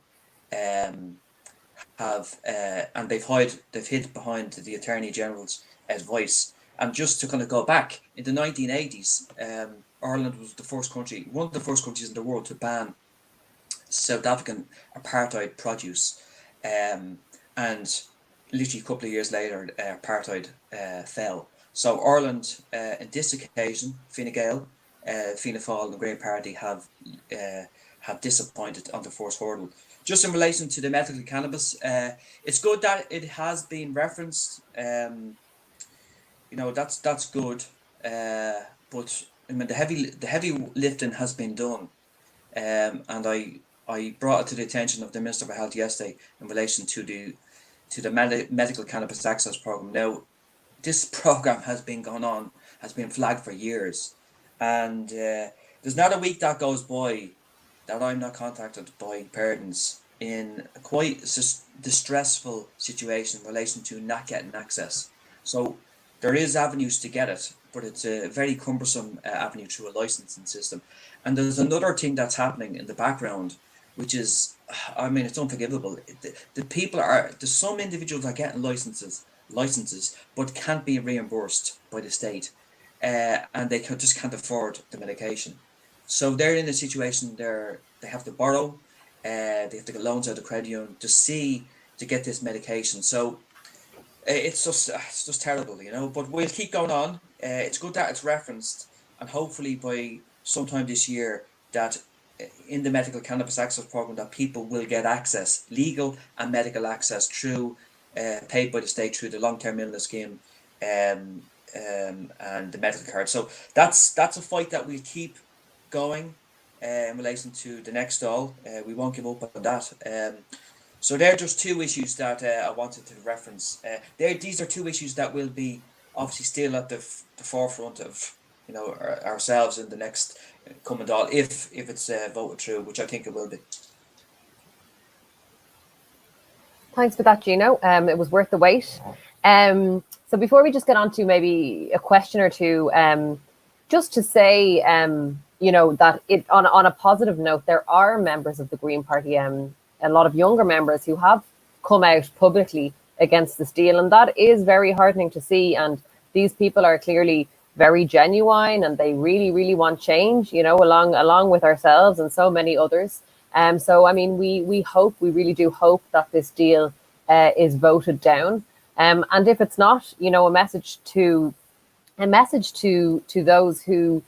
and they've hid behind the Attorney General's voice. And just to kind of go back, in the 1980s, Ireland was one of the first countries in the world to ban South African apartheid produce, and literally a couple of years later, apartheid fell. So Ireland, in this occasion, Fine Gael, Fianna Fáil, and the Green Party have disappointed on the first hurdle. Just in relation to the medical cannabis, it's good that it has been referenced. That's good. But I mean, the heavy lifting has been done, and I brought it to the attention of the Minister for Health yesterday in relation to the medical cannabis access program. Now, this program has been flagged for years, and there's not a week that goes by that I'm not contacted by parents in a quite distressful situation in relation to not getting access. So there is avenues to get it, but it's a very cumbersome avenue through a licensing system. And there's another thing that's happening in the background, which is, I mean, it's unforgivable. There's some individuals are getting licenses, but can't be reimbursed by the state, and they just can't afford the medication. So they're in a situation there they have to borrow, they have to get loans out of credit union to get this medication. So it's just terrible, But we'll keep going on. It's good that it's referenced, and hopefully by sometime this year that in the medical cannabis access program that people will get access, legal and medical access through paid by the state through the long-term illness scheme and the medical card. So that's a fight that we'll keep going in relation to the next stall. We won't give up on that. So they're just two issues that I wanted to reference. These are two issues that will be obviously still at the forefront of ourselves in the next coming doll if it's voted through, which I think it will be.
Thanks for that, Gino. It was worth the wait. So before we just get on to maybe a question or two, just to say, that it on a positive note, there are members of the Green Party, a lot of younger members who have come out publicly against this deal, and that is very heartening to see. And these people are clearly very genuine, and they really, really want change, along with ourselves and so many others. So I mean, we really do hope that this deal is voted down. And if it's not, a message to those who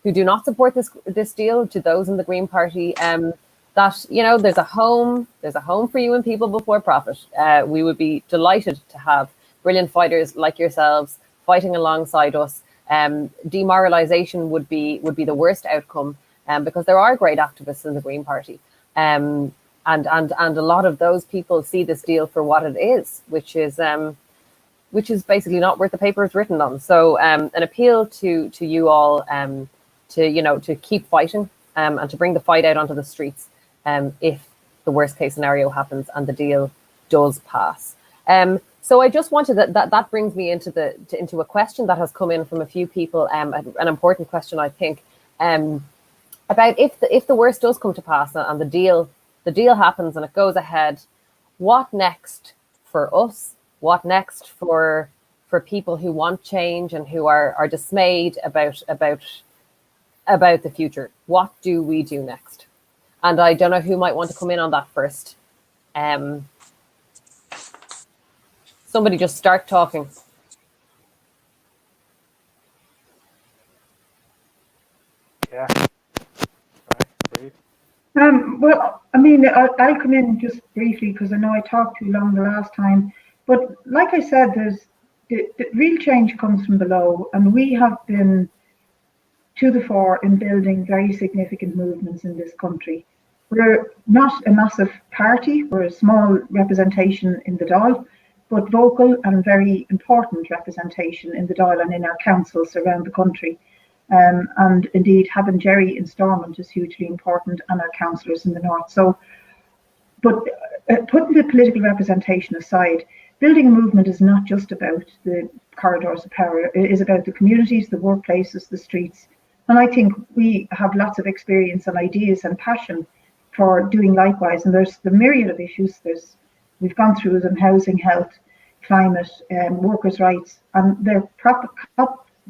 do not support this deal, to those in the Green Party, that there's a home for you in People Before Profit. We would be delighted to have brilliant fighters like yourselves fighting alongside us. Demoralization would be the worst outcome, because there are great activists in the Green Party, and a lot of those people see this deal for what it is, which is basically not worth the paper it's written on. So an appeal to you all, to keep fighting, and to bring the fight out onto the streets if the worst case scenario happens and the deal does pass. So I just wanted that brings me into a question that has come in from a few people, an important question, I think, about if the worst does come to pass and the deal happens and it goes ahead, what next for us? What next for people who want change and who are dismayed about the future? What do we do next? And I don't know who might want to come in on that first. Somebody just start talking.
Yeah. Right.
Well, I mean, I'll come in just briefly because I know I talked too long the last time. But like I said, the real change comes from below, and we have been to the fore in building very significant movements in this country. We're not a massive party, we're a small representation in the Dáil, but vocal and very important representation in the Dáil and in our councils around the country. And indeed, having Gerry in Stormont is hugely important, and our councillors in the north. So But putting the political representation aside, building a movement is not just about the corridors of power. It is about the communities, the workplaces, the streets. And I think we have lots of experience and ideas and passion for doing likewise. And there's the myriad of issues. We've gone through them: housing, health, climate, workers' rights, and they're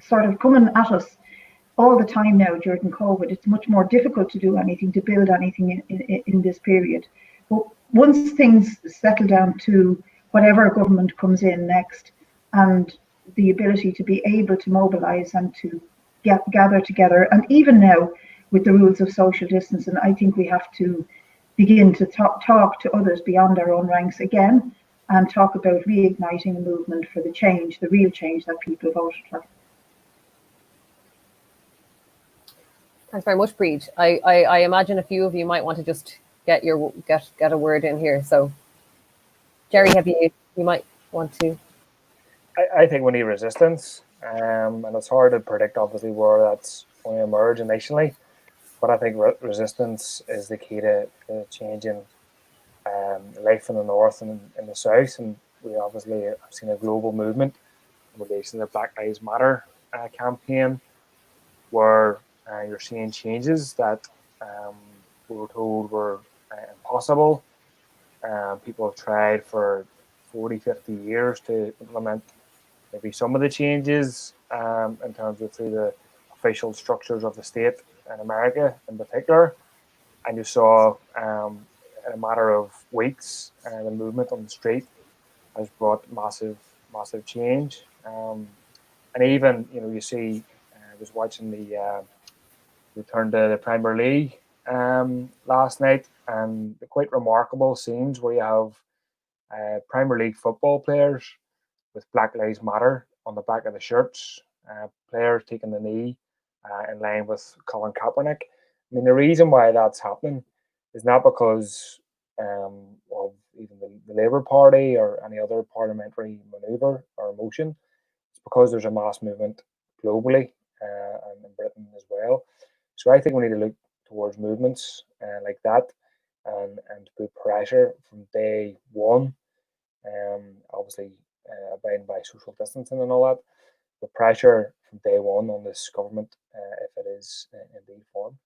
sort of coming at us all the time now during COVID. It's much more difficult to do anything, to build anything in this period. But once things settle down to whatever government comes in next, and the ability to be able to mobilise and to gather together, and even now with the rules of social distancing, I think we have to begin to talk to others beyond our own ranks again, and talk about reigniting a movement for the change, the real change that people voted for.
Thanks very much, Bríd. I imagine a few of you might want to just get a word in here. So, Gerry, you might want to.
I think we need resistance, and it's hard to predict, obviously, where that's going to emerge nationally. But I think resistance is the key to changing life in the north and in the south. And we obviously have seen a global movement in relation to the Black Lives Matter campaign, where you're seeing changes that we were told were impossible. People have tried for 40, 50 years to implement maybe some of the changes in terms of through the official structures of the state in America in particular. And you saw in a matter of weeks, the movement on the street has brought massive change. And even, you see, I was watching the return to the Premier League last night, and the quite remarkable scenes where you have Premier League football players with Black Lives Matter on the back of the shirts, players taking the knee in line with Colin Kaepernick. I mean, the reason why that's happening is not because of even the Labour Party or any other parliamentary manoeuvre or motion. It's because there's a mass movement globally and in Britain as well. So I think we need to look towards movements like that and put pressure from day one. Obviously, abiding by social distancing and all that, but pressure from day one on this government if it is indeed formed.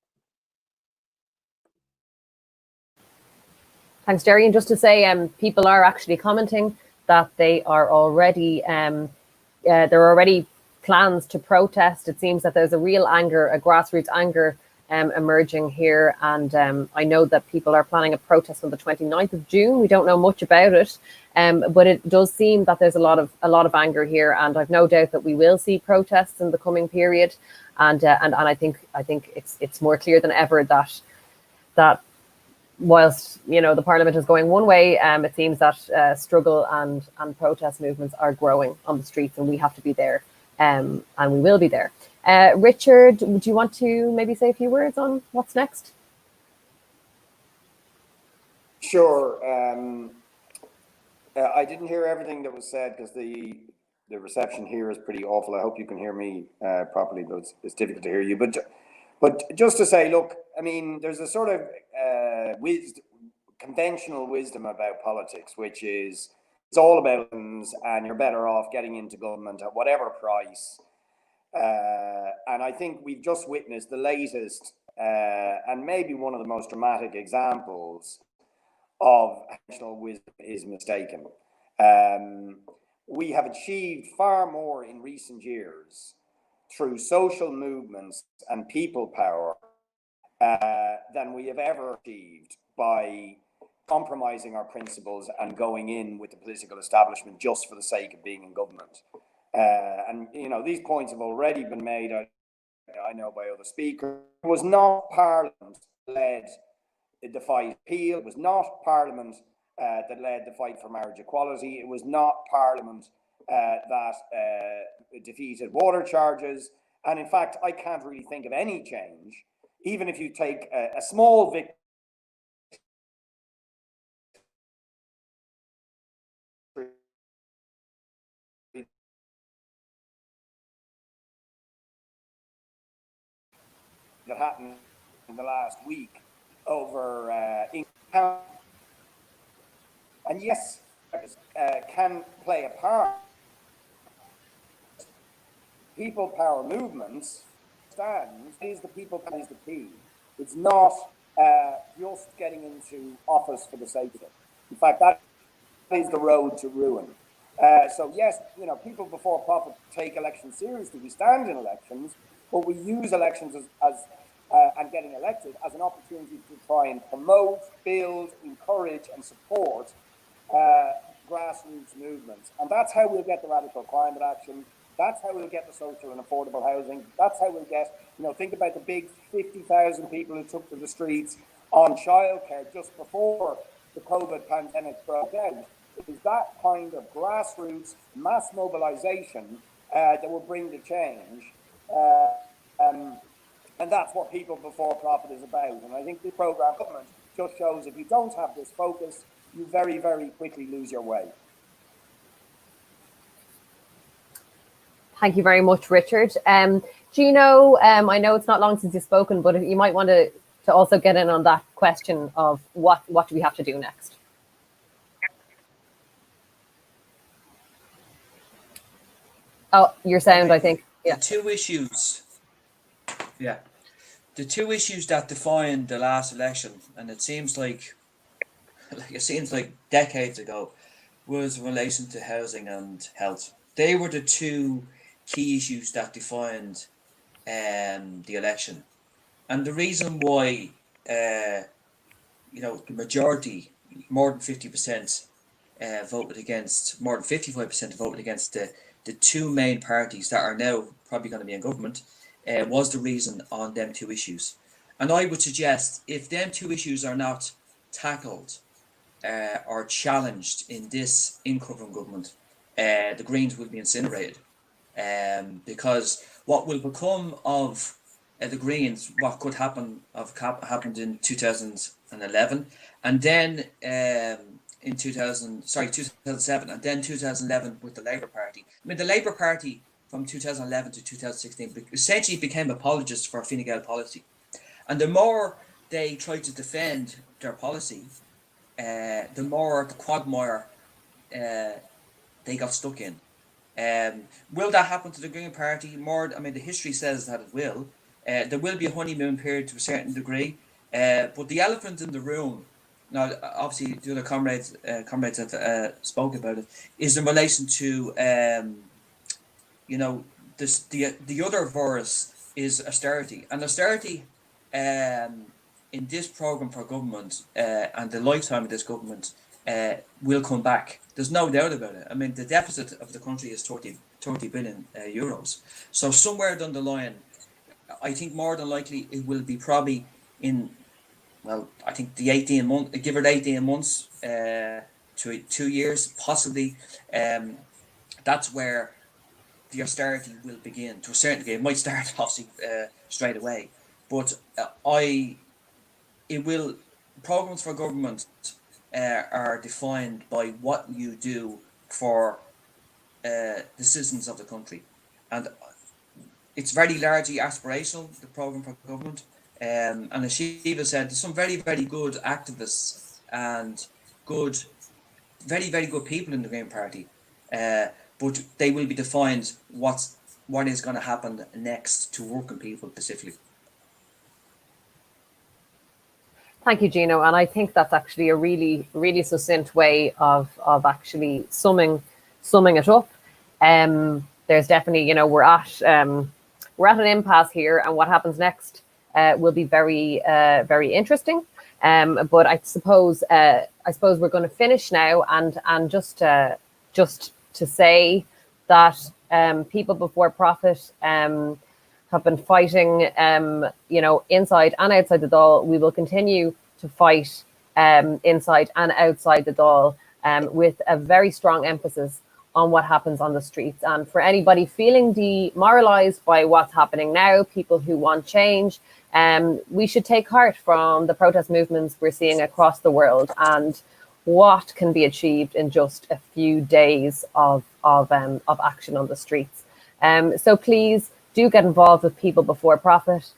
Thanks, Gerry. And just to say, people are actually commenting that they are already there are already plans to protest. It seems that there's a real anger, a grassroots anger emerging here. And I know that people are planning a protest on the 29th of June. We don't know much about it, but it does seem that there's a lot of anger here. And I've no doubt that we will see protests in the coming period. And I think it's more clear than ever that whilst the Parliament is going one way, it seems that struggle and protest movements are growing on the streets, and we have to be there, and we will be there. Richard, would you want to maybe say a few words on what's next?
Sure. I didn't hear everything that was said because the reception here is pretty awful. I hope you can hear me properly, but it's difficult to hear you. But just to say, look, I mean, there's a sort of conventional wisdom about politics, which is it's all about things, and you're better off getting into government at whatever price. And I think we've just witnessed the latest and maybe one of the most dramatic examples of conventional wisdom is mistaken. We have achieved far more in recent years through social movements and people power than we have ever achieved by compromising our principles and going in with the political establishment just for the sake of being in government. And these points have already been made, I know, by other speakers. It was not Parliament that led the fight appeal. It was not Parliament that led the fight for marriage equality. It was not Parliament that defeated water charges. And in fact, I can't really think of any change, even if you take a small victory that happened in the last week over And yes, can play a part. People power movements is the people power is the key. It's not just getting into office for the sake of it. In fact, that is the road to ruin. So yes, you know, people before profit take elections seriously. We stand in elections, but we use elections as and getting elected as an opportunity to try and promote, build, encourage, and support grassroots movements. And that's how we'll get the radical climate action. That's how we'll get the social and affordable housing. That's how we'll get, you know, think about the big 50,000 people who took to the streets on childcare just before the COVID pandemic broke out. It is that kind of grassroots mass mobilization that will bring the change. And that's what People Before Profit is about. And I think the programme government just shows if you don't have this focus, you very, very quickly lose your way.
Thank you very much, Richard. Gino, I know it's not long since you've spoken, but you might want to also get in on that question of what do we have to do next? Oh, your sound, I think. Yeah.
The two issues. Yeah. The two issues that defined the last election, and it seems like decades ago, was in relation to housing and health. They were the two key issues that defined the election. And the reason why the majority, more than 50%, voted against, more than 55% voted against the two main parties that are now probably going to be in government, was the reason on them two issues. And I would suggest if them two issues are not tackled or challenged in this incoming government, the Greens will be incinerated. Because what will become of the Greens, what could happen happened in 2011, and then in 2007, and then 2011 with the Labour Party. I mean, the Labour Party from 2011 to 2016 essentially became apologists for Fine Gael policy. And the more they tried to defend their policy, the more the quagmire they got stuck in. Will that happen to the Green Party? The history says that it will. There will be a honeymoon period to a certain degree, but the elephant in the room, now obviously the other comrades have spoke about it, is in relation to the other virus is austerity, and austerity in this programme for government and the lifetime of this government will come back. There's no doubt about it. I mean, the deficit of the country is 30 billion euros. So somewhere down the line, I think more than likely it will be probably in, well, I think the 18 months, give it 18 months to 2 years, possibly. That's where the austerity will begin to a certain degree. It might start obviously straight away, but programs for government are defined by what you do for the citizens of the country, and it's very largely aspirational, the program for government. And as Shiva said, there's some very, very good activists and very, very good people in the Green Party, but they will be defined what is going to happen next to working people specifically.
Thank you, Gino. And I think that's actually a really, really succinct way of actually summing it up. There's definitely, we're at an impasse here, and what happens next will be very, very interesting. But I suppose we're going to finish now, and just to say that People Before Profit have been fighting, inside and outside the Dáil. We will continue to fight inside and outside the Dáil with a very strong emphasis on what happens on the streets. And for anybody feeling demoralized by what's happening now, people who want change, we should take heart from the protest movements we're seeing across the world and what can be achieved in just a few days of action on the streets. So please do get involved with People Before Profit.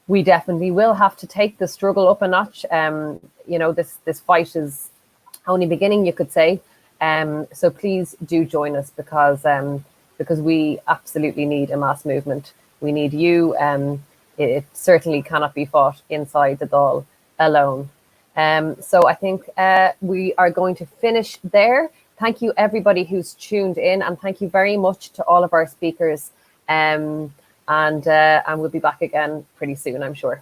We definitely will have to take the struggle up a notch. This fight is only beginning, you could say. So please do join us, because we absolutely need a mass movement. We need you. It certainly cannot be fought inside the Dáil alone. So I think we are going to finish there. Thank you everybody who's tuned in, and thank you very much to all of our speakers. And we'll be back again pretty soon, I'm sure.